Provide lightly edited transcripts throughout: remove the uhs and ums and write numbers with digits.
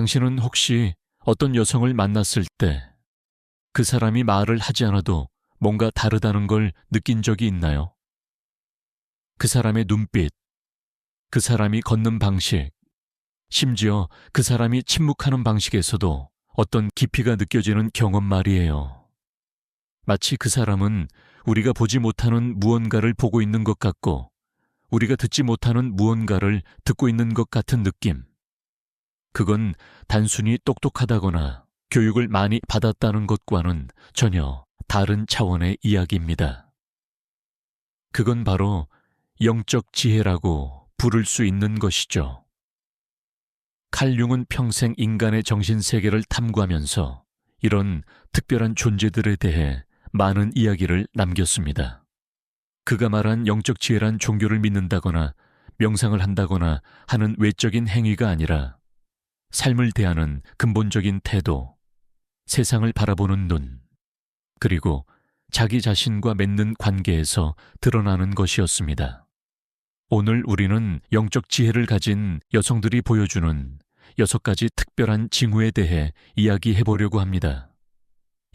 당신은 혹시 어떤 여성을 만났을 때 그 사람이 말을 하지 않아도 뭔가 다르다는 걸 느낀 적이 있나요? 그 사람의 눈빛, 그 사람이 걷는 방식, 심지어 그 사람이 침묵하는 방식에서도 어떤 깊이가 느껴지는 경험 말이에요. 마치 그 사람은 우리가 보지 못하는 무언가를 보고 있는 것 같고 우리가 듣지 못하는 무언가를 듣고 있는 것 같은 느낌. 그건 단순히 똑똑하다거나 교육을 많이 받았다는 것과는 전혀 다른 차원의 이야기입니다. 그건 바로 영적 지혜라고 부를 수 있는 것이죠. 칼 융은 평생 인간의 정신세계를 탐구하면서 이런 특별한 존재들에 대해 많은 이야기를 남겼습니다. 그가 말한 영적 지혜란 종교를 믿는다거나 명상을 한다거나 하는 외적인 행위가 아니라 삶을 대하는 근본적인 태도, 세상을 바라보는 눈, 그리고 자기 자신과 맺는 관계에서 드러나는 것이었습니다. 오늘 우리는 영적 지혜를 가진 여성들이 보여주는 6가지 특별한 징후에 대해 이야기해 보려고 합니다.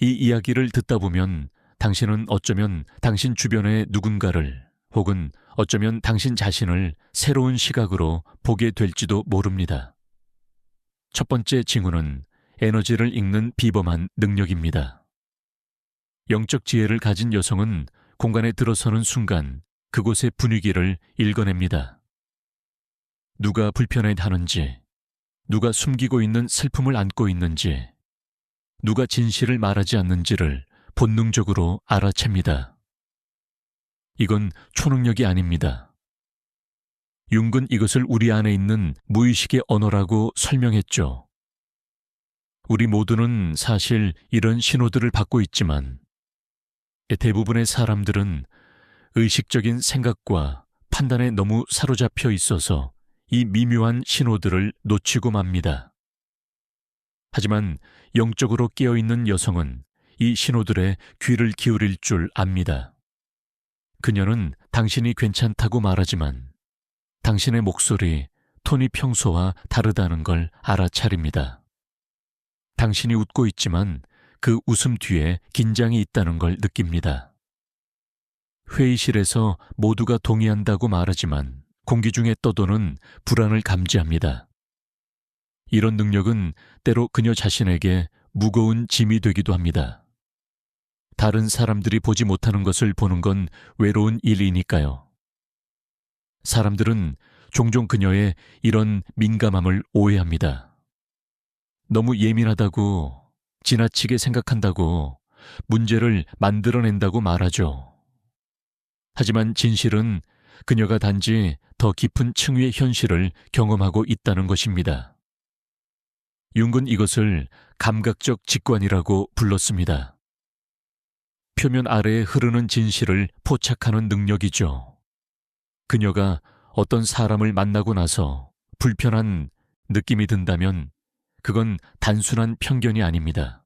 이 이야기를 듣다 보면 당신은 어쩌면 당신 주변의 누군가를 혹은 어쩌면 당신 자신을 새로운 시각으로 보게 될지도 모릅니다. 첫 번째 징후는 에너지를 읽는 비범한 능력입니다. 영적 지혜를 가진 여성은 공간에 들어서는 순간 그곳의 분위기를 읽어냅니다. 누가 불편해하는지, 누가 숨기고 있는 슬픔을 안고 있는지, 누가 진실을 말하지 않는지를 본능적으로 알아챕니다. 이건 초능력이 아닙니다. 융은 이것을 우리 안에 있는 무의식의 언어라고 설명했죠. 우리 모두는 사실 이런 신호들을 받고 있지만 대부분의 사람들은 의식적인 생각과 판단에 너무 사로잡혀 있어서 이 미묘한 신호들을 놓치고 맙니다. 하지만 영적으로 깨어있는 여성은 이 신호들에 귀를 기울일 줄 압니다. 그녀는 당신이 괜찮다고 말하지만 당신의 목소리, 톤이 평소와 다르다는 걸 알아차립니다. 당신이 웃고 있지만 그 웃음 뒤에 긴장이 있다는 걸 느낍니다. 회의실에서 모두가 동의한다고 말하지만 공기 중에 떠도는 불안을 감지합니다. 이런 능력은 때로 그녀 자신에게 무거운 짐이 되기도 합니다. 다른 사람들이 보지 못하는 것을 보는 건 외로운 일이니까요. 사람들은 종종 그녀의 이런 민감함을 오해합니다. 너무 예민하다고, 지나치게 생각한다고, 문제를 만들어낸다고 말하죠. 하지만 진실은 그녀가 단지 더 깊은 층위의 현실을 경험하고 있다는 것입니다. 융은 이것을 감각적 직관이라고 불렀습니다. 표면 아래에 흐르는 진실을 포착하는 능력이죠. 그녀가 어떤 사람을 만나고 나서 불편한 느낌이 든다면 그건 단순한 편견이 아닙니다.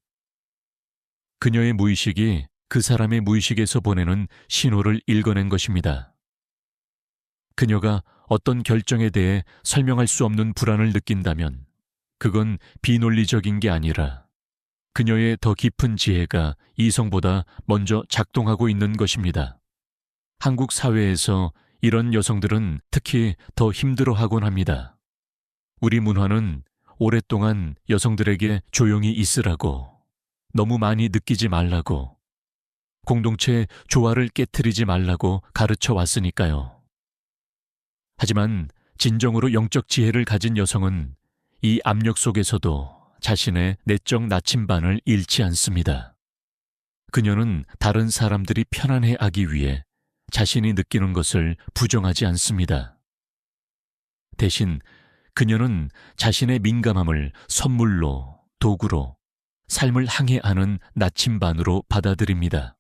그녀의 무의식이 그 사람의 무의식에서 보내는 신호를 읽어낸 것입니다. 그녀가 어떤 결정에 대해 설명할 수 없는 불안을 느낀다면 그건 비논리적인 게 아니라 그녀의 더 깊은 지혜가 이성보다 먼저 작동하고 있는 것입니다. 한국 사회에서 이런 여성들은 특히 더 힘들어하곤 합니다. 우리 문화는 오랫동안 여성들에게 조용히 있으라고, 너무 많이 느끼지 말라고, 공동체의 조화를 깨트리지 말라고 가르쳐 왔으니까요. 하지만 진정으로 영적 지혜를 가진 여성은 이 압력 속에서도 자신의 내적 나침반을 잃지 않습니다. 그녀는 다른 사람들이 편안해하기 위해 자신이 느끼는 것을 부정하지 않습니다. 대신 그녀는 자신의 민감함을 선물로, 도구로, 삶을 항해하는 나침반으로 받아들입니다.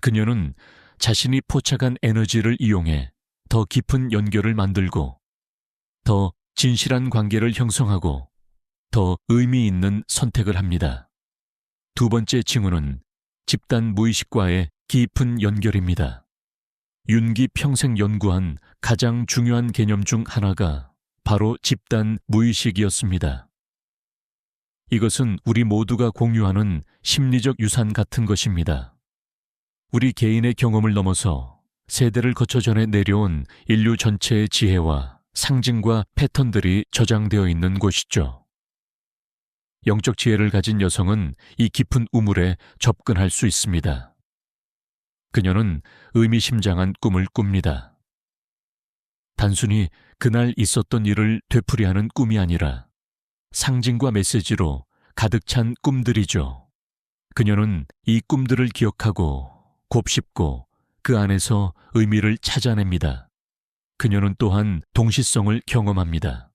그녀는 자신이 포착한 에너지를 이용해 더 깊은 연결을 만들고 더 진실한 관계를 형성하고 더 의미 있는 선택을 합니다. 두 번째 징후는 집단 무의식과의 깊은 연결입니다. 윤기 평생 연구한 가장 중요한 개념 중 하나가 바로 집단 무의식이었습니다. 이것은 우리 모두가 공유하는 심리적 유산 같은 것입니다. 우리 개인의 경험을 넘어서 세대를 거쳐 전해 내려온 인류 전체의 지혜와 상징과 패턴들이 저장되어 있는 곳이죠. 영적 지혜를 가진 여성은 이 깊은 우물에 접근할 수 있습니다. 그녀는 의미심장한 꿈을 꿉니다. 단순히 그날 있었던 일을 되풀이하는 꿈이 아니라 상징과 메시지로 가득 찬 꿈들이죠. 그녀는 이 꿈들을 기억하고 곱씹고 그 안에서 의미를 찾아냅니다. 그녀는 또한 동시성을 경험합니다.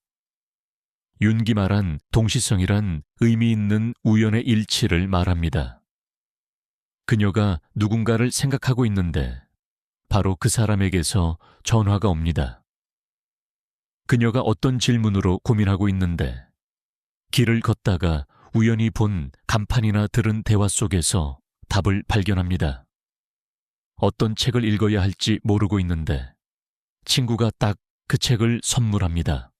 윤기 말한 동시성이란 의미 있는 우연의 일치를 말합니다. 그녀가 누군가를 생각하고 있는데 바로 그 사람에게서 전화가 옵니다. 그녀가 어떤 질문으로 고민하고 있는데 길을 걷다가 우연히 본 간판이나 들은 대화 속에서 답을 발견합니다. 어떤 책을 읽어야 할지 모르고 있는데 친구가 딱 그 책을 선물합니다.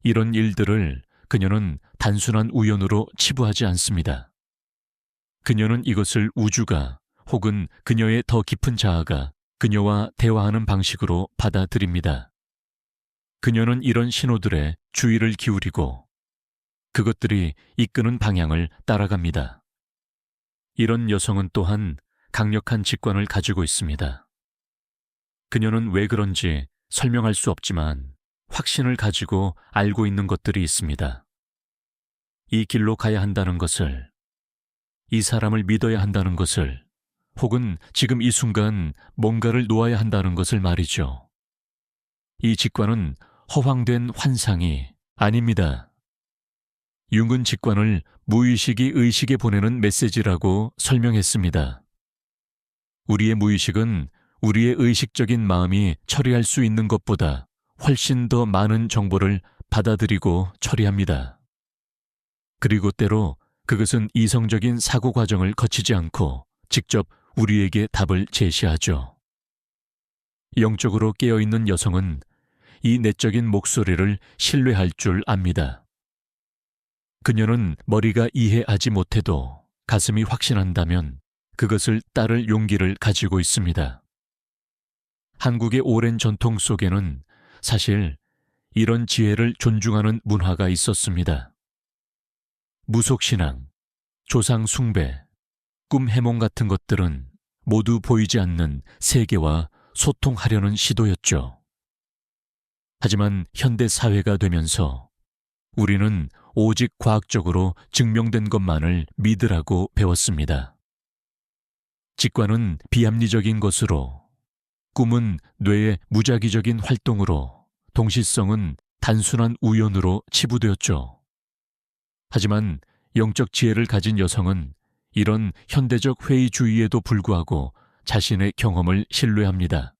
이런 일들을 그녀는 단순한 우연으로 치부하지 않습니다. 그녀는 이것을 우주가 혹은 그녀의 더 깊은 자아가 그녀와 대화하는 방식으로 받아들입니다. 그녀는 이런 신호들에 주의를 기울이고 그것들이 이끄는 방향을 따라갑니다. 이런 여성은 또한 강력한 직관을 가지고 있습니다. 그녀는 왜 그런지 설명할 수 없지만 확신을 가지고 알고 있는 것들이 있습니다. 이 길로 가야 한다는 것을, 이 사람을 믿어야 한다는 것을, 혹은 지금 이 순간 뭔가를 놓아야 한다는 것을 말이죠. 이 직관은 허황된 환상이 아닙니다. 융은 직관을 무의식이 의식에 보내는 메시지라고 설명했습니다. 우리의 무의식은 우리의 의식적인 마음이 처리할 수 있는 것보다 훨씬 더 많은 정보를 받아들이고 처리합니다. 그리고 때로 그것은 이성적인 사고 과정을 거치지 않고 직접 우리에게 답을 제시하죠. 영적으로 깨어있는 여성은 이 내적인 목소리를 신뢰할 줄 압니다. 그녀는 머리가 이해하지 못해도 가슴이 확신한다면 그것을 따를 용기를 가지고 있습니다. 한국의 오랜 전통 속에는 사실 이런 지혜를 존중하는 문화가 있었습니다. 무속신앙, 조상숭배, 꿈해몽 같은 것들은 모두 보이지 않는 세계와 소통하려는 시도였죠. 하지만 현대 사회가 되면서 우리는 오직 과학적으로 증명된 것만을 믿으라고 배웠습니다. 직관은 비합리적인 것으로, 꿈은 뇌의 무작위적인 활동으로, 동시성은 단순한 우연으로 치부되었죠. 하지만 영적 지혜를 가진 여성은 이런 현대적 회의주의에도 불구하고 자신의 경험을 신뢰합니다.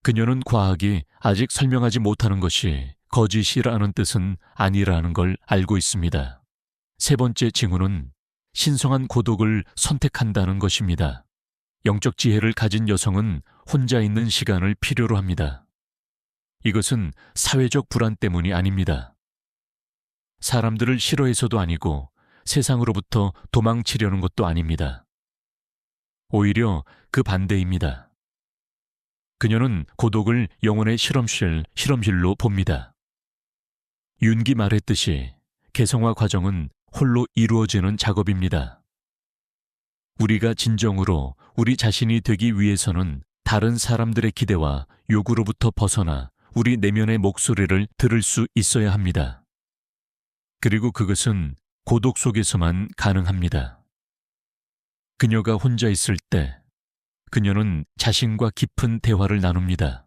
그녀는 과학이 아직 설명하지 못하는 것이 거짓이라는 뜻은 아니라는 걸 알고 있습니다. 세 번째 징후는 신성한 고독을 선택한다는 것입니다. 영적 지혜를 가진 여성은 혼자 있는 시간을 필요로 합니다. 이것은 사회적 불안 때문이 아닙니다. 사람들을 싫어해서도 아니고 세상으로부터 도망치려는 것도 아닙니다. 오히려 그 반대입니다. 그녀는 고독을 영혼의 실험실로 봅니다. 윤기 말했듯이 개성화 과정은 홀로 이루어지는 작업입니다. 우리가 진정으로 우리 자신이 되기 위해서는 다른 사람들의 기대와 요구로부터 벗어나 우리 내면의 목소리를 들을 수 있어야 합니다. 그리고 그것은 고독 속에서만 가능합니다. 그녀가 혼자 있을 때 그녀는 자신과 깊은 대화를 나눕니다.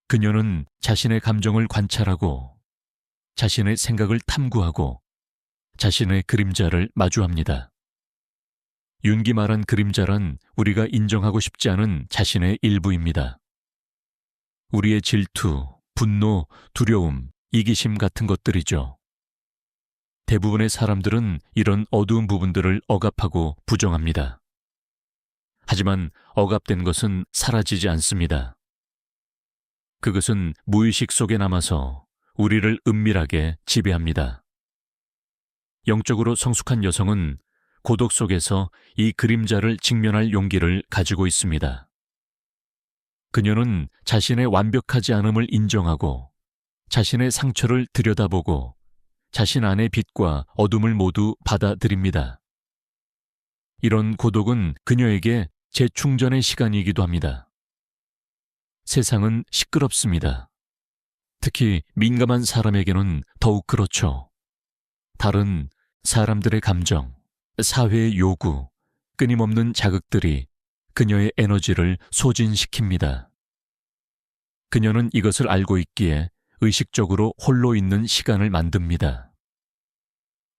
그녀는 자신의 감정을 관찰하고 자신의 생각을 탐구하고 자신의 그림자를 마주합니다. 윤기 말한 그림자란 우리가 인정하고 싶지 않은 자신의 일부입니다. 우리의 질투, 분노, 두려움, 이기심 같은 것들이죠. 대부분의 사람들은 이런 어두운 부분들을 억압하고 부정합니다. 하지만 억압된 것은 사라지지 않습니다. 그것은 무의식 속에 남아서 우리를 은밀하게 지배합니다. 영적으로 성숙한 여성은 고독 속에서 이 그림자를 직면할 용기를 가지고 있습니다. 그녀는 자신의 완벽하지 않음을 인정하고 자신의 상처를 들여다보고 자신 안의 빛과 어둠을 모두 받아들입니다. 이런 고독은 그녀에게 재충전의 시간이기도 합니다. 세상은 시끄럽습니다. 특히 민감한 사람에게는 더욱 그렇죠. 다른 사람들의 감정, 사회의 요구, 끊임없는 자극들이 그녀의 에너지를 소진시킵니다. 그녀는 이것을 알고 있기에 의식적으로 홀로 있는 시간을 만듭니다.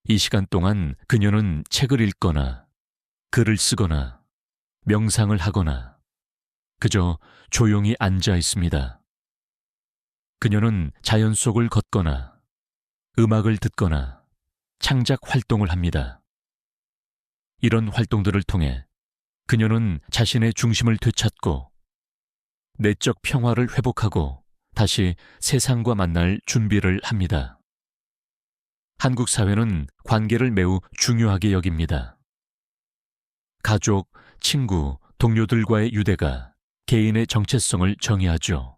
이 시간 동안 그녀는 책을 읽거나 글을 쓰거나 명상을 하거나 그저 조용히 앉아 있습니다. 그녀는 자연 속을 걷거나 음악을 듣거나 창작 활동을 합니다. 이런 활동들을 통해 그녀는 자신의 중심을 되찾고 내적 평화를 회복하고 다시 세상과 만날 준비를 합니다. 한국 사회는 관계를 매우 중요하게 여깁니다. 가족, 친구, 동료들과의 유대가 개인의 정체성을 정의하죠.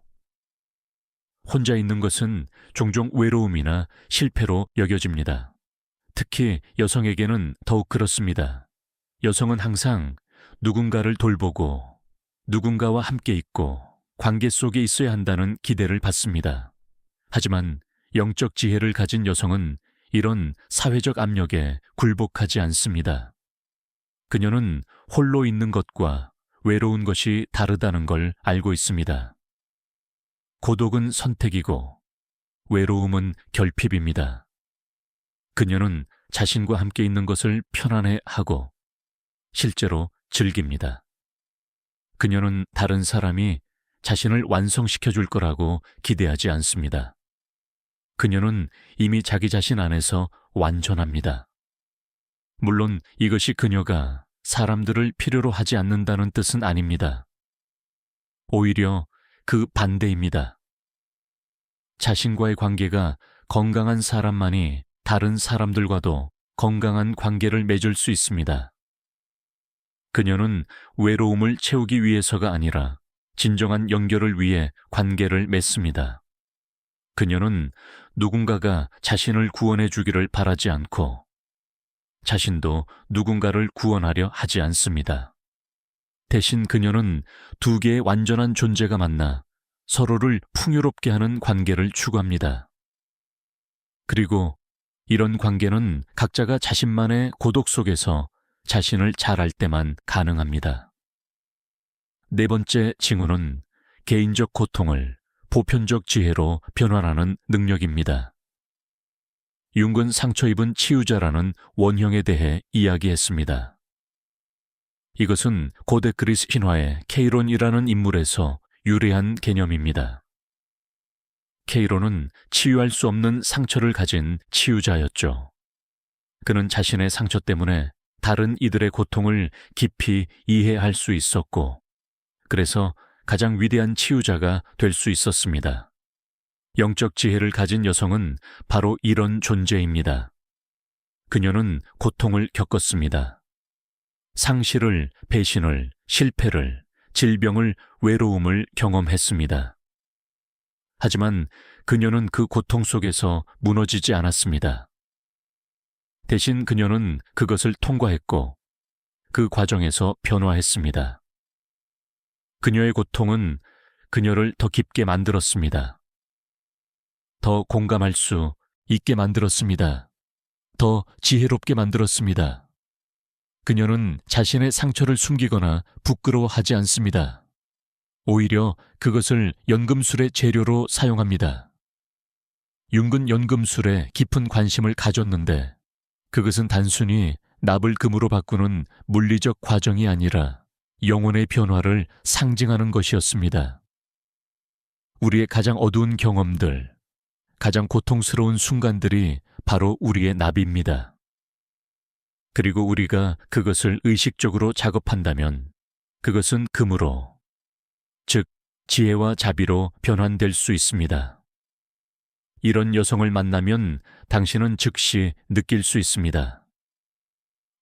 혼자 있는 것은 종종 외로움이나 실패로 여겨집니다. 특히 여성에게는 더욱 그렇습니다. 여성은 항상 누군가를 돌보고 누군가와 함께 있고 관계 속에 있어야 한다는 기대를 받습니다. 하지만 영적 지혜를 가진 여성은 이런 사회적 압력에 굴복하지 않습니다. 그녀는 홀로 있는 것과 외로운 것이 다르다는 걸 알고 있습니다. 고독은 선택이고 외로움은 결핍입니다. 그녀는 자신과 함께 있는 것을 편안해하고 실제로 즐깁니다. 그녀는 다른 사람이 자신을 완성시켜 줄 거라고 기대하지 않습니다. 그녀는 이미 자기 자신 안에서 완전합니다. 물론 이것이 그녀가 사람들을 필요로 하지 않는다는 뜻은 아닙니다. 오히려 그 반대입니다. 자신과의 관계가 건강한 사람만이 다른 사람들과도 건강한 관계를 맺을 수 있습니다. 그녀는 외로움을 채우기 위해서가 아니라 진정한 연결을 위해 관계를 맺습니다. 그녀는 누군가가 자신을 구원해 주기를 바라지 않고 자신도 누군가를 구원하려 하지 않습니다. 대신 그녀는 두 개의 완전한 존재가 만나 서로를 풍요롭게 하는 관계를 추구합니다. 그리고 이런 관계는 각자가 자신만의 고독 속에서 자신을 잘 알 때만 가능합니다. 네 번째 징후는 개인적 고통을 보편적 지혜로 변환하는 능력입니다. 융은 상처 입은 치유자라는 원형에 대해 이야기했습니다. 이것은 고대 그리스 신화의 케이론이라는 인물에서 유래한 개념입니다. 케이론은 치유할 수 없는 상처를 가진 치유자였죠. 그는 자신의 상처 때문에 다른 이들의 고통을 깊이 이해할 수 있었고, 그래서 가장 위대한 치유자가 될 수 있었습니다. 영적 지혜를 가진 여성은 바로 이런 존재입니다. 그녀는 고통을 겪었습니다. 상실을, 배신을, 실패를, 질병을, 외로움을 경험했습니다. 하지만 그녀는 그 고통 속에서 무너지지 않았습니다. 대신 그녀는 그것을 통과했고 그 과정에서 변화했습니다. 그녀의 고통은 그녀를 더 깊게 만들었습니다. 더 공감할 수 있게 만들었습니다. 더 지혜롭게 만들었습니다. 그녀는 자신의 상처를 숨기거나 부끄러워하지 않습니다. 오히려 그것을 연금술의 재료로 사용합니다. 융은 연금술에 깊은 관심을 가졌는데 그것은 단순히 납을 금으로 바꾸는 물리적 과정이 아니라 영혼의 변화를 상징하는 것이었습니다. 우리의 가장 어두운 경험들, 가장 고통스러운 순간들이 바로 우리의 납입니다. 그리고 우리가 그것을 의식적으로 작업한다면 그것은 금으로, 즉 지혜와 자비로 변환될 수 있습니다. 이런 여성을 만나면 당신은 즉시 느낄 수 있습니다.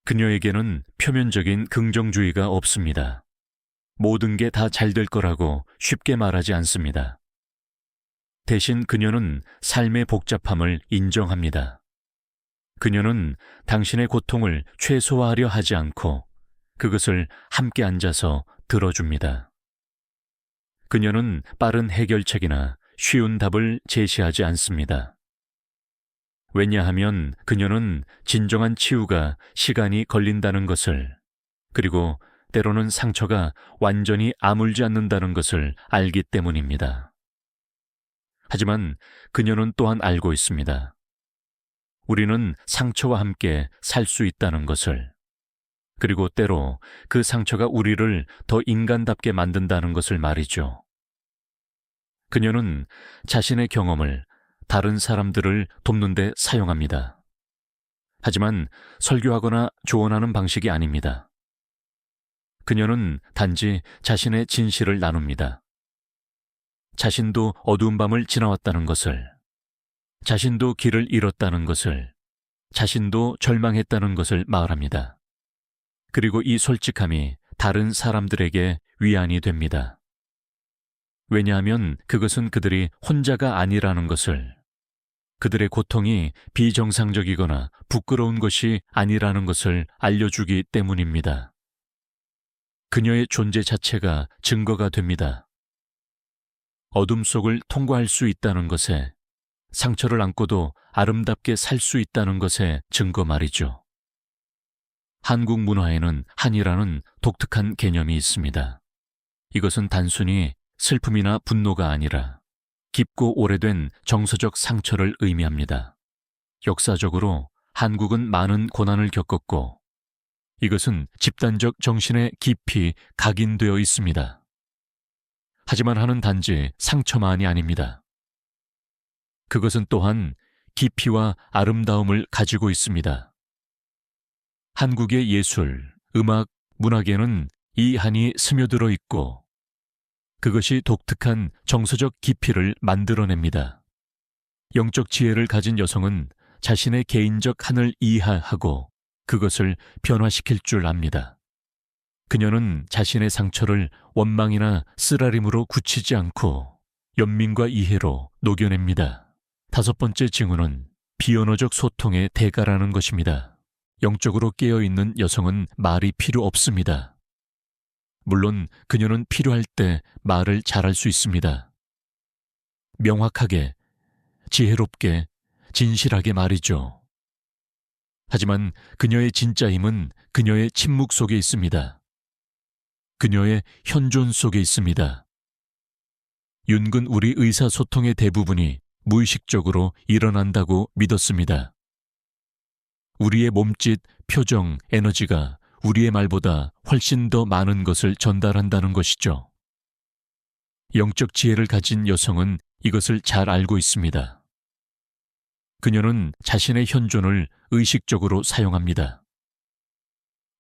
그녀에게는 표면적인 긍정주의가 없습니다. 모든 게 다 잘 될 거라고 쉽게 말하지 않습니다. 대신 그녀는 삶의 복잡함을 인정합니다. 그녀는 당신의 고통을 최소화하려 하지 않고 그것을 함께 앉아서 들어줍니다. 그녀는 빠른 해결책이나 쉬운 답을 제시하지 않습니다. 왜냐하면 그녀는 진정한 치유가 시간이 걸린다는 것을, 그리고 때로는 상처가 완전히 아물지 않는다는 것을 알기 때문입니다. 하지만 그녀는 또한 알고 있습니다. 우리는 상처와 함께 살 수 있다는 것을, 그리고 때로 그 상처가 우리를 더 인간답게 만든다는 것을 말이죠. 그녀는 자신의 경험을 다른 사람들을 돕는 데 사용합니다. 하지만 설교하거나 조언하는 방식이 아닙니다. 그녀는 단지 자신의 진실을 나눕니다. 자신도 어두운 밤을 지나왔다는 것을, 자신도 길을 잃었다는 것을, 자신도 절망했다는 것을 말합니다. 그리고 이 솔직함이 다른 사람들에게 위안이 됩니다. 왜냐하면 그것은 그들이 혼자가 아니라는 것을, 그들의 고통이 비정상적이거나 부끄러운 것이 아니라는 것을 알려주기 때문입니다. 그녀의 존재 자체가 증거가 됩니다. 어둠 속을 통과할 수 있다는 것에, 상처를 안고도 아름답게 살 수 있다는 것의 증거 말이죠. 한국 문화에는 한이라는 독특한 개념이 있습니다. 이것은 단순히 슬픔이나 분노가 아니라 깊고 오래된 정서적 상처를 의미합니다. 역사적으로 한국은 많은 고난을 겪었고, 이것은 집단적 정신에 깊이 각인되어 있습니다. 하지만 한은 단지 상처만이 아닙니다. 그것은 또한 깊이와 아름다움을 가지고 있습니다. 한국의 예술, 음악, 문학에는 이 한이 스며들어 있고, 그것이 독특한 정서적 깊이를 만들어냅니다. 영적 지혜를 가진 여성은 자신의 개인적 한을 이해하고 그것을 변화시킬 줄 압니다. 그녀는 자신의 상처를 원망이나 쓰라림으로 굳히지 않고 연민과 이해로 녹여냅니다. 다섯 번째 징후는 비언어적 소통의 대가라는 것입니다. 영적으로 깨어있는 여성은 말이 필요 없습니다. 물론 그녀는 필요할 때 말을 잘할 수 있습니다. 명확하게, 지혜롭게, 진실하게 말이죠. 하지만 그녀의 진짜 힘은 그녀의 침묵 속에 있습니다. 그녀의 현존 속에 있습니다. 윤근 우리 의사소통의 대부분이 무의식적으로 일어난다고 믿었습니다. 우리의 몸짓, 표정, 에너지가 우리의 말보다 훨씬 더 많은 것을 전달한다는 것이죠. 영적 지혜를 가진 여성은 이것을 잘 알고 있습니다. 그녀는 자신의 현존을 의식적으로 사용합니다.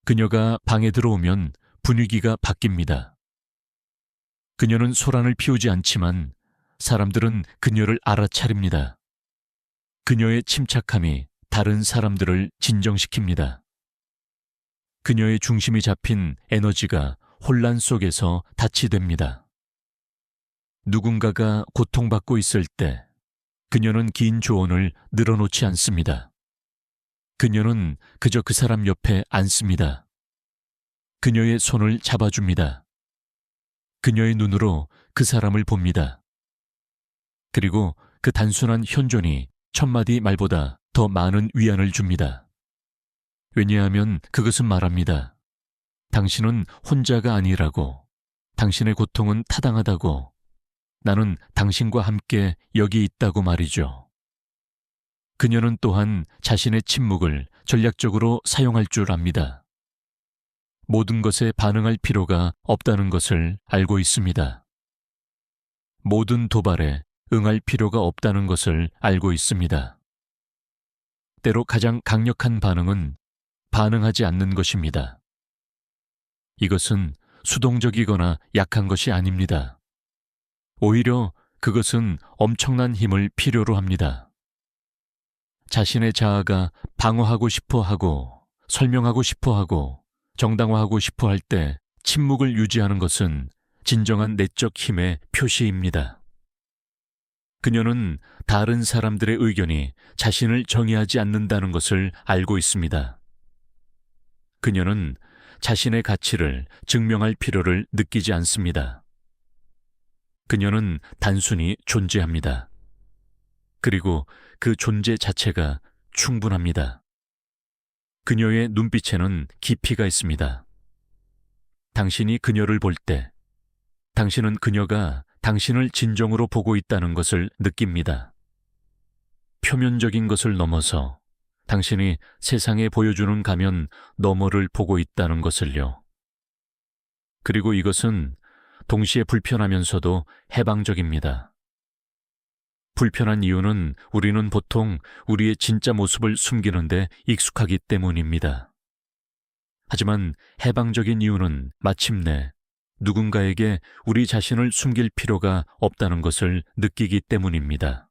그녀가 방에 들어오면 분위기가 바뀝니다. 그녀는 소란을 피우지 않지만 사람들은 그녀를 알아차립니다. 그녀의 침착함이 다른 사람들을 진정시킵니다. 그녀의 중심이 잡힌 에너지가 혼란 속에서 다치됩니다. 누군가가 고통받고 있을 때 그녀는 긴 조언을 늘어놓지 않습니다. 그녀는 그저 그 사람 옆에 앉습니다. 그녀의 손을 잡아줍니다. 그녀의 눈으로 그 사람을 봅니다. 그리고 그 단순한 현존이 천마디 말보다 더 많은 위안을 줍니다. 왜냐하면 그것은 말합니다. 당신은 혼자가 아니라고, 당신의 고통은 타당하다고, 나는 당신과 함께 여기 있다고 말이죠. 그녀는 또한 자신의 침묵을 전략적으로 사용할 줄 압니다. 모든 것에 반응할 필요가 없다는 것을 알고 있습니다. 모든 도발에 응할 필요가 없다는 것을 알고 있습니다. 때로 가장 강력한 반응은 반응하지 않는 것입니다. 이것은 수동적이거나 약한 것이 아닙니다. 오히려 그것은 엄청난 힘을 필요로 합니다. 자신의 자아가 방어하고 싶어 하고, 설명하고 싶어 하고, 정당화하고 싶어 할 때 침묵을 유지하는 것은 진정한 내적 힘의 표시입니다. 그녀는 다른 사람들의 의견이 자신을 정의하지 않는다는 것을 알고 있습니다. 그녀는 자신의 가치를 증명할 필요를 느끼지 않습니다. 그녀는 단순히 존재합니다. 그리고 그 존재 자체가 충분합니다. 그녀의 눈빛에는 깊이가 있습니다. 당신이 그녀를 볼 때, 당신은 그녀가 당신을 진정으로 보고 있다는 것을 느낍니다. 표면적인 것을 넘어서 당신이 세상에 보여주는 가면 너머를 보고 있다는 것을요. 그리고 이것은 동시에 불편하면서도 해방적입니다. 불편한 이유는 우리는 보통 우리의 진짜 모습을 숨기는데 익숙하기 때문입니다. 하지만 해방적인 이유는 마침내 누군가에게 우리 자신을 숨길 필요가 없다는 것을 느끼기 때문입니다.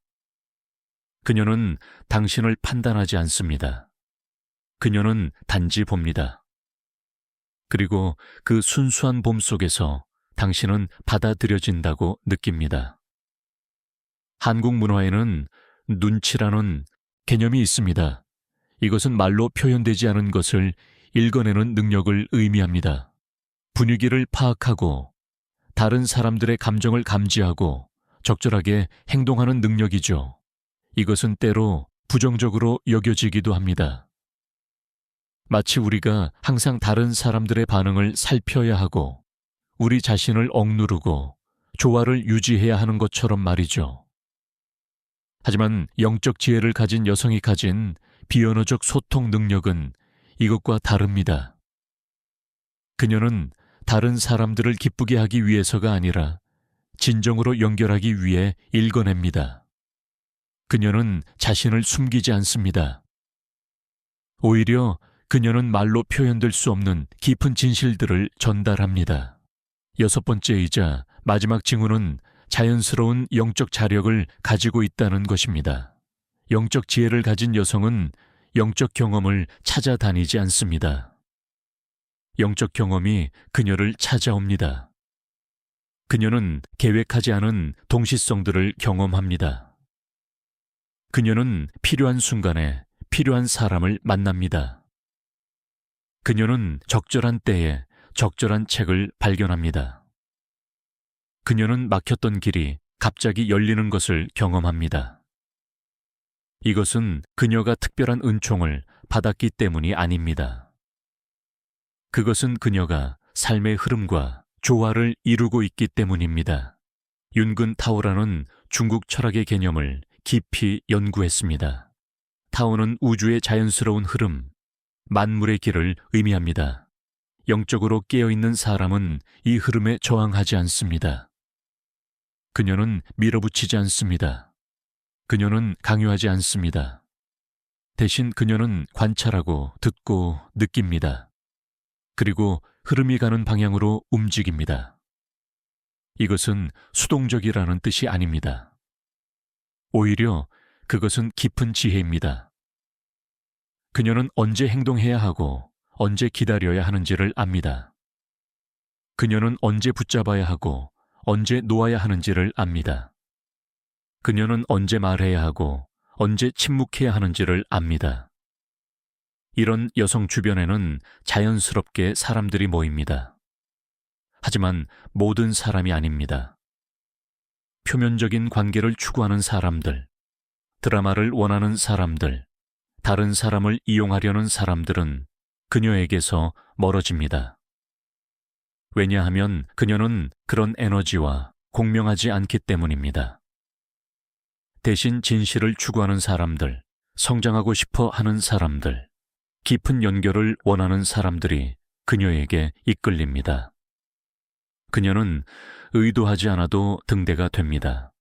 그녀는 당신을 판단하지 않습니다. 그녀는 단지 봅니다. 그리고 그 순수한 봄 속에서 당신은 받아들여진다고 느낍니다. 한국 문화에는 눈치라는 개념이 있습니다. 이것은 말로 표현되지 않은 것을 읽어내는 능력을 의미합니다. 분위기를 파악하고 다른 사람들의 감정을 감지하고 적절하게 행동하는 능력이죠. 이것은 때로 부정적으로 여겨지기도 합니다. 마치 우리가 항상 다른 사람들의 반응을 살펴야 하고 우리 자신을 억누르고 조화를 유지해야 하는 것처럼 말이죠. 하지만 영적 지혜를 가진 여성이 가진 비언어적 소통 능력은 이것과 다릅니다. 그녀는 다른 사람들을 기쁘게 하기 위해서가 아니라 진정으로 연결하기 위해 읽어냅니다. 그녀는 자신을 숨기지 않습니다. 오히려 그녀는 말로 표현될 수 없는 깊은 진실들을 전달합니다. 6번째이자 마지막 징후는 자연스러운 영적 자력을 가지고 있다는 것입니다. 영적 지혜를 가진 여성은 영적 경험을 찾아다니지 않습니다. 영적 경험이 그녀를 찾아옵니다. 그녀는 계획하지 않은 동시성들을 경험합니다. 그녀는 필요한 순간에 필요한 사람을 만납니다. 그녀는 적절한 때에 적절한 책을 발견합니다. 그녀는 막혔던 길이 갑자기 열리는 것을 경험합니다. 이것은 그녀가 특별한 은총을 받았기 때문이 아닙니다. 그것은 그녀가 삶의 흐름과 조화를 이루고 있기 때문입니다. 윤근 타오라는 중국 철학의 개념을 깊이 연구했습니다. 타오는 우주의 자연스러운 흐름, 만물의 길을 의미합니다. 영적으로 깨어있는 사람은 이 흐름에 저항하지 않습니다. 그녀는 밀어붙이지 않습니다. 그녀는 강요하지 않습니다. 대신 그녀는 관찰하고 듣고 느낍니다. 그리고 흐름이 가는 방향으로 움직입니다. 이것은 수동적이라는 뜻이 아닙니다. 오히려 그것은 깊은 지혜입니다. 그녀는 언제 행동해야 하고 언제 기다려야 하는지를 압니다. 그녀는 언제 붙잡아야 하고 언제 놓아야 하는지를 압니다. 그녀는 언제 말해야 하고 언제 침묵해야 하는지를 압니다. 이런 여성 주변에는 자연스럽게 사람들이 모입니다. 하지만 모든 사람이 아닙니다. 표면적인 관계를 추구하는 사람들, 드라마를 원하는 사람들, 다른 사람을 이용하려는 사람들은 그녀에게서 멀어집니다. 왜냐하면 그녀는 그런 에너지와 공명하지 않기 때문입니다. 대신 진실을 추구하는 사람들, 성장하고 싶어 하는 사람들, 깊은 연결을 원하는 사람들이 그녀에게 이끌립니다. 그녀는 의도하지 않아도 등대가 됩니다.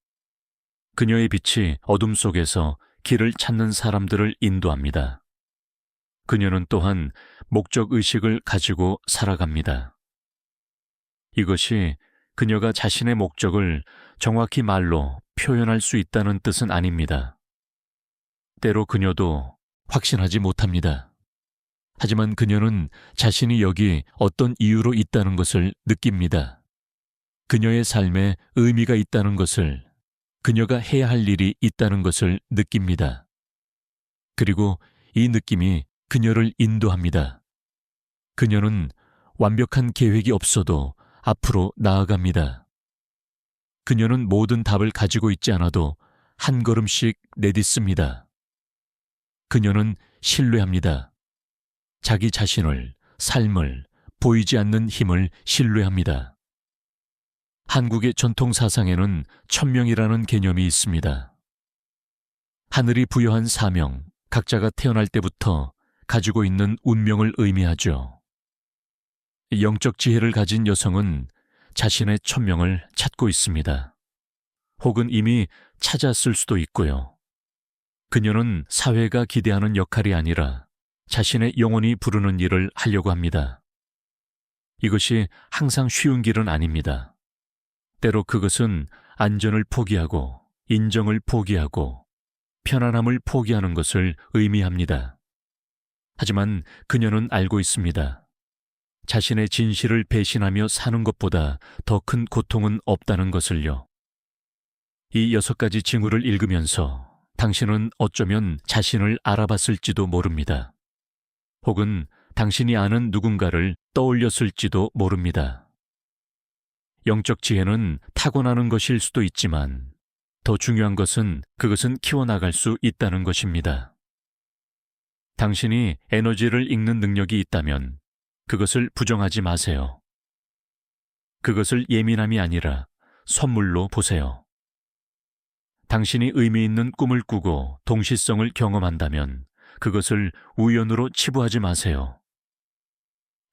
그녀의 빛이 어둠 속에서 길을 찾는 사람들을 인도합니다. 그녀는 또한 목적의식을 가지고 살아갑니다. 이것이 그녀가 자신의 목적을 정확히 말로 표현할 수 있다는 뜻은 아닙니다. 때로 그녀도 확신하지 못합니다. 하지만 그녀는 자신이 여기 어떤 이유로 있다는 것을 느낍니다. 그녀의 삶에 의미가 있다는 것을, 그녀가 해야 할 일이 있다는 것을 느낍니다. 그리고 이 느낌이 그녀를 인도합니다. 그녀는 완벽한 계획이 없어도 앞으로 나아갑니다. 그녀는 모든 답을 가지고 있지 않아도 한 걸음씩 내딛습니다. 그녀는 신뢰합니다. 자기 자신을, 삶을, 보이지 않는 힘을 신뢰합니다. 한국의 전통 사상에는 천명이라는 개념이 있습니다. 하늘이 부여한 사명, 각자가 태어날 때부터 가지고 있는 운명을 의미하죠. 영적 지혜를 가진 여성은 자신의 천명을 찾고 있습니다. 혹은 이미 찾았을 수도 있고요. 그녀는 사회가 기대하는 역할이 아니라 자신의 영혼이 부르는 일을 하려고 합니다. 이것이 항상 쉬운 길은 아닙니다. 때로 그것은 안전을 포기하고 인정을 포기하고 편안함을 포기하는 것을 의미합니다. 하지만 그녀는 알고 있습니다. 자신의 진실을 배신하며 사는 것보다 더 큰 고통은 없다는 것을요. 이 6가지 징후를 읽으면서 당신은 어쩌면 자신을 알아봤을지도 모릅니다. 혹은 당신이 아는 누군가를 떠올렸을지도 모릅니다. 영적 지혜는 타고나는 것일 수도 있지만 더 중요한 것은 그것은 키워나갈 수 있다는 것입니다. 당신이 에너지를 읽는 능력이 있다면 그것을 부정하지 마세요. 그것을 예민함이 아니라 선물로 보세요. 당신이 의미 있는 꿈을 꾸고 동시성을 경험한다면 그것을 우연으로 치부하지 마세요.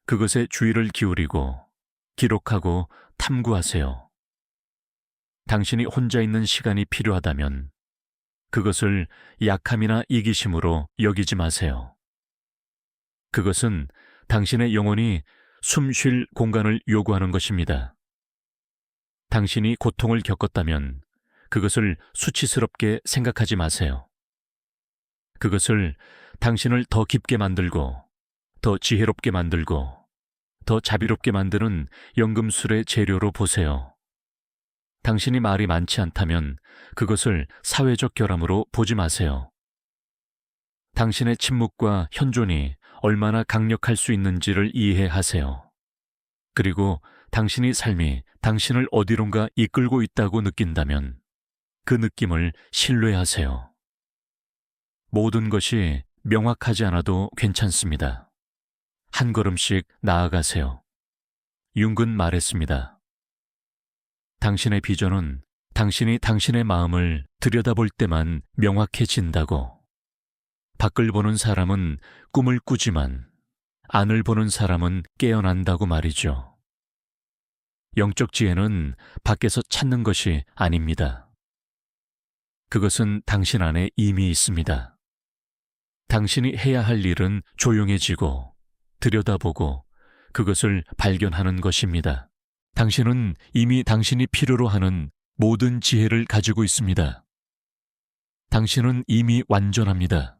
그것에 주의를 기울이고 기록하고 탐구하세요. 당신이 혼자 있는 시간이 필요하다면 그것을 약함이나 이기심으로 여기지 마세요. 그것은 당신의 영혼이 숨 쉴 공간을 요구하는 것입니다. 당신이 고통을 겪었다면 그것을 수치스럽게 생각하지 마세요. 그것을 당신을 더 깊게 만들고 더 지혜롭게 만들고 더 자비롭게 만드는 연금술의 재료로 보세요. 당신이 말이 많지 않다면 그것을 사회적 결함으로 보지 마세요. 당신의 침묵과 현존이 얼마나 강력할 수 있는지를 이해하세요. 그리고 당신이 삶이 당신을 어디론가 이끌고 있다고 느낀다면 그 느낌을 신뢰하세요. 모든 것이 명확하지 않아도 괜찮습니다. 한 걸음씩 나아가세요. 융근 말했습니다. 당신의 비전은 당신이 당신의 마음을 들여다볼 때만 명확해진다고. 밖을 보는 사람은 꿈을 꾸지만 안을 보는 사람은 깨어난다고 말이죠. 영적 지혜는 밖에서 찾는 것이 아닙니다. 그것은 당신 안에 이미 있습니다. 당신이 해야 할 일은 조용해지고 들여다보고 그것을 발견하는 것입니다. 당신은 이미 당신이 필요로 하는 모든 지혜를 가지고 있습니다. 당신은 이미 완전합니다.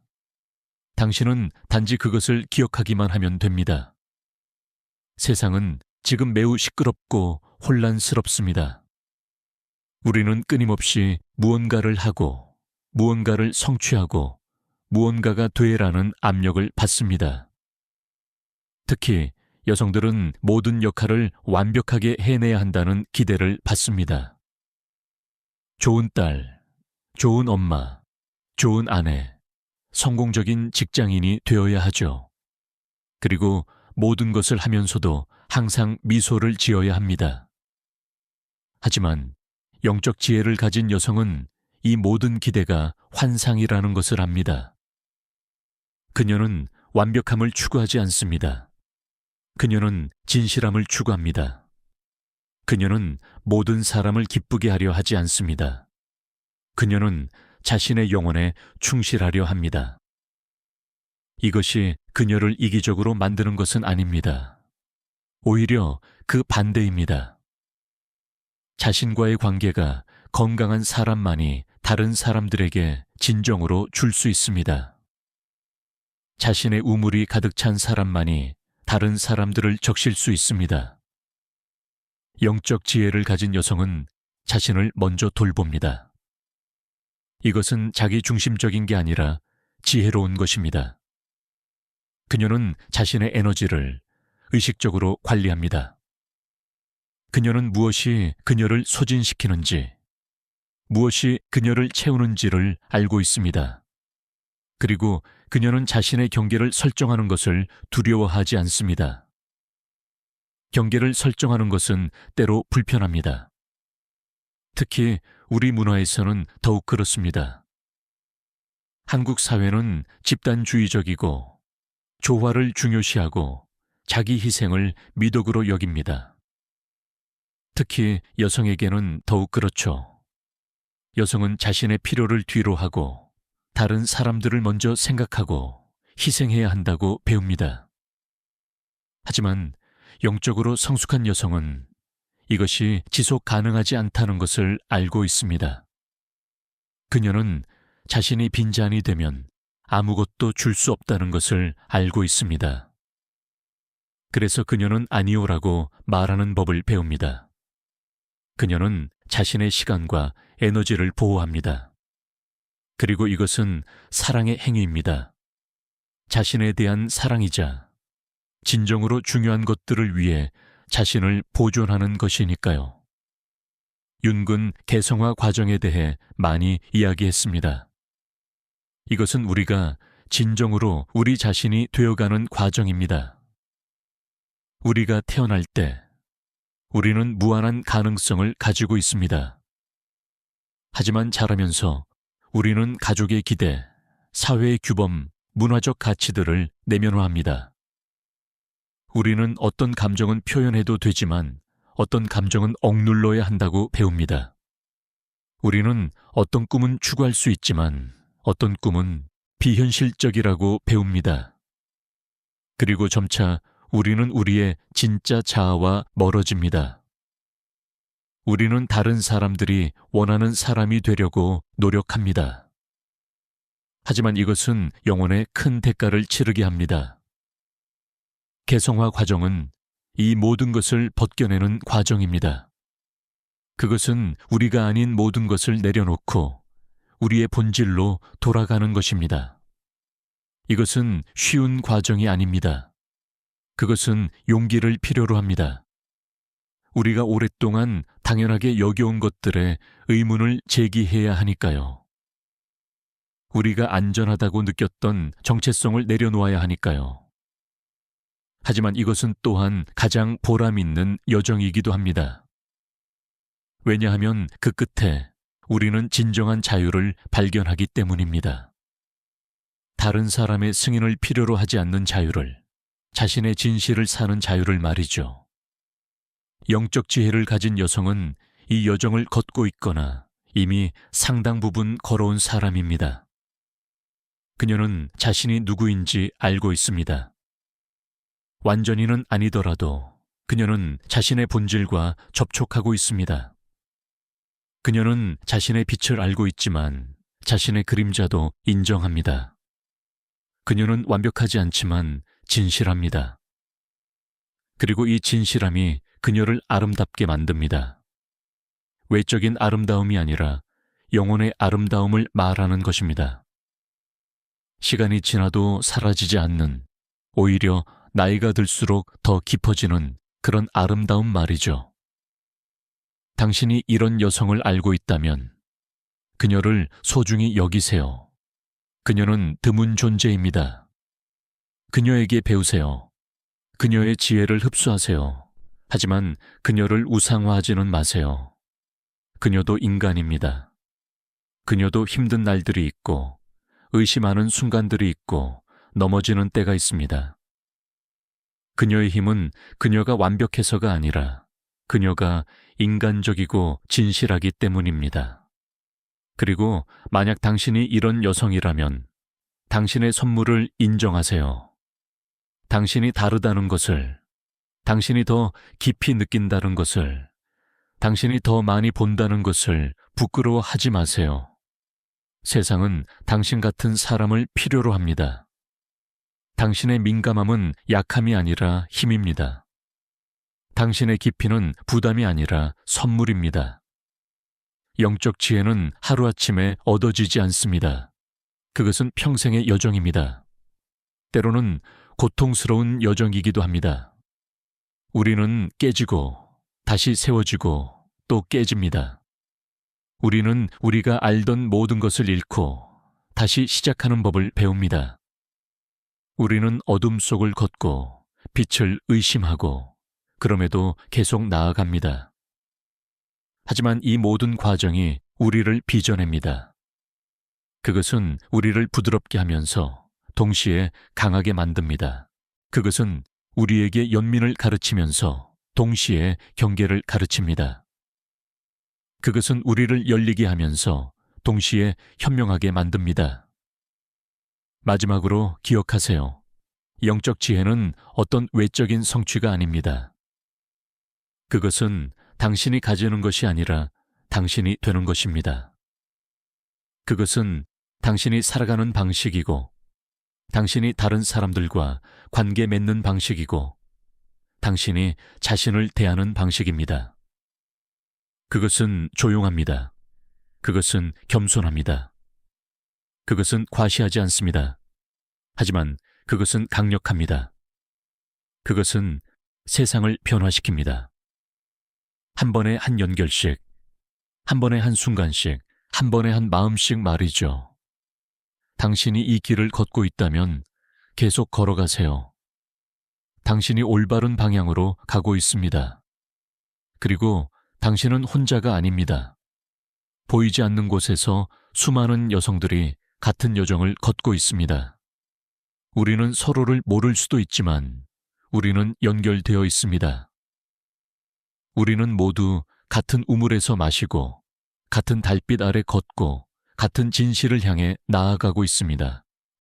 당신은 단지 그것을 기억하기만 하면 됩니다. 세상은 지금 매우 시끄럽고 혼란스럽습니다. 우리는 끊임없이 무언가를 하고 무언가를 성취하고 무언가가 되라는 압력을 받습니다. 특히 여성들은 모든 역할을 완벽하게 해내야 한다는 기대를 받습니다. 좋은 딸, 좋은 엄마, 좋은 아내, 성공적인 직장인이 되어야 하죠. 그리고 모든 것을 하면서도 항상 미소를 지어야 합니다. 하지만 영적 지혜를 가진 여성은 이 모든 기대가 환상이라는 것을 압니다. 그녀는 완벽함을 추구하지 않습니다. 그녀는 진실함을 추구합니다. 그녀는 모든 사람을 기쁘게 하려 하지 않습니다. 그녀는 자신의 영혼에 충실하려 합니다. 이것이 그녀를 이기적으로 만드는 것은 아닙니다. 오히려 그 반대입니다. 자신과의 관계가 건강한 사람만이 다른 사람들에게 진정으로 줄 수 있습니다. 자신의 우물이 가득 찬 사람만이 다른 사람들을 적실 수 있습니다. 영적 지혜를 가진 여성은 자신을 먼저 돌봅니다. 이것은 자기 중심적인 게 아니라 지혜로운 것입니다. 그녀는 자신의 에너지를 의식적으로 관리합니다. 그녀는 무엇이 그녀를 소진시키는지, 무엇이 그녀를 채우는지를 알고 있습니다. 그리고 그녀는 자신의 경계를 설정하는 것을 두려워하지 않습니다. 경계를 설정하는 것은 때로 불편합니다. 특히 우리 문화에서는 더욱 그렇습니다. 한국 사회는 집단주의적이고 조화를 중요시하고 자기 희생을 미덕으로 여깁니다. 특히 여성에게는 더욱 그렇죠. 여성은 자신의 필요를 뒤로 하고 다른 사람들을 먼저 생각하고 희생해야 한다고 배웁니다. 하지만 영적으로 성숙한 여성은 이것이 지속 가능하지 않다는 것을 알고 있습니다. 그녀는 자신이 빈잔이 되면 아무것도 줄 수 없다는 것을 알고 있습니다. 그래서 그녀는 아니오라고 말하는 법을 배웁니다. 그녀는 자신의 시간과 에너지를 보호합니다. 그리고 이것은 사랑의 행위입니다. 자신에 대한 사랑이자 진정으로 중요한 것들을 위해 자신을 보존하는 것이니까요. 윤근 개성화 과정에 대해 많이 이야기했습니다. 이것은 우리가 진정으로 우리 자신이 되어가는 과정입니다. 우리가 태어날 때 우리는 무한한 가능성을 가지고 있습니다. 하지만 자라면서 우리는 가족의 기대, 사회의 규범, 문화적 가치들을 내면화합니다. 우리는 어떤 감정은 표현해도 되지만 어떤 감정은 억눌러야 한다고 배웁니다. 우리는 어떤 꿈은 추구할 수 있지만 어떤 꿈은 비현실적이라고 배웁니다. 그리고 점차 우리는 우리의 진짜 자아와 멀어집니다. 우리는 다른 사람들이 원하는 사람이 되려고 노력합니다. 하지만 이것은 영혼에 큰 대가를 치르게 합니다. 개성화 과정은 이 모든 것을 벗겨내는 과정입니다. 그것은 우리가 아닌 모든 것을 내려놓고 우리의 본질로 돌아가는 것입니다. 이것은 쉬운 과정이 아닙니다. 그것은 용기를 필요로 합니다. 우리가 오랫동안 당연하게 여겨온 것들에 의문을 제기해야 하니까요. 우리가 안전하다고 느꼈던 정체성을 내려놓아야 하니까요. 하지만 이것은 또한 가장 보람 있는 여정이기도 합니다. 왜냐하면 그 끝에 우리는 진정한 자유를 발견하기 때문입니다. 다른 사람의 승인을 필요로 하지 않는 자유를, 자신의 진실을 사는 자유를 말이죠. 영적 지혜를 가진 여성은 이 여정을 걷고 있거나 이미 상당 부분 걸어온 사람입니다. 그녀는 자신이 누구인지 알고 있습니다. 완전히는 아니더라도 그녀는 자신의 본질과 접촉하고 있습니다. 그녀는 자신의 빛을 알고 있지만 자신의 그림자도 인정합니다. 그녀는 완벽하지 않지만 진실합니다. 그리고 이 진실함이 그녀를 아름답게 만듭니다. 외적인 아름다움이 아니라 영혼의 아름다움을 말하는 것입니다. 시간이 지나도 사라지지 않는, 오히려 나이가 들수록 더 깊어지는 그런 아름다운 말이죠. 당신이 이런 여성을 알고 있다면 그녀를 소중히 여기세요. 그녀는 드문 존재입니다. 그녀에게 배우세요. 그녀의 지혜를 흡수하세요. 하지만 그녀를 우상화하지는 마세요. 그녀도 인간입니다. 그녀도 힘든 날들이 있고 의심하는 순간들이 있고 넘어지는 때가 있습니다. 그녀의 힘은 그녀가 완벽해서가 아니라 그녀가 인간적이고 진실하기 때문입니다. 그리고 만약 당신이 이런 여성이라면 당신의 선물을 인정하세요. 당신이 다르다는 것을, 당신이 더 깊이 느낀다는 것을, 당신이 더 많이 본다는 것을 부끄러워하지 마세요. 세상은 당신 같은 사람을 필요로 합니다. 당신의 민감함은 약함이 아니라 힘입니다. 당신의 깊이는 부담이 아니라 선물입니다. 영적 지혜는 하루아침에 얻어지지 않습니다. 그것은 평생의 여정입니다. 때로는 고통스러운 여정이기도 합니다. 우리는 깨지고 다시 세워지고 또 깨집니다. 우리는 우리가 알던 모든 것을 잃고 다시 시작하는 법을 배웁니다. 우리는 어둠 속을 걷고 빛을 의심하고 그럼에도 계속 나아갑니다. 하지만 이 모든 과정이 우리를 빚어냅니다. 그것은 우리를 부드럽게 하면서 동시에 강하게 만듭니다. 그것은 우리에게 연민을 가르치면서 동시에 경계를 가르칩니다. 그것은 우리를 열리게 하면서 동시에 현명하게 만듭니다. 마지막으로 기억하세요. 영적 지혜는 어떤 외적인 성취가 아닙니다. 그것은 당신이 가지는 것이 아니라 당신이 되는 것입니다. 그것은 당신이 살아가는 방식이고, 당신이 다른 사람들과 관계 맺는 방식이고, 당신이 자신을 대하는 방식입니다. 그것은 조용합니다. 그것은 겸손합니다. 그것은 과시하지 않습니다. 하지만 그것은 강력합니다. 그것은 세상을 변화시킵니다. 한 번에 한 연결씩, 한 번에 한 순간씩, 한 번에 한 마음씩 말이죠. 당신이 이 길을 걷고 있다면 계속 걸어가세요. 당신이 올바른 방향으로 가고 있습니다. 그리고 당신은 혼자가 아닙니다. 보이지 않는 곳에서 수많은 여성들이 같은 여정을 걷고 있습니다. 우리는 서로를 모를 수도 있지만 우리는 연결되어 있습니다. 우리는 모두 같은 우물에서 마시고 같은 달빛 아래 걷고 같은 진실을 향해 나아가고 있습니다.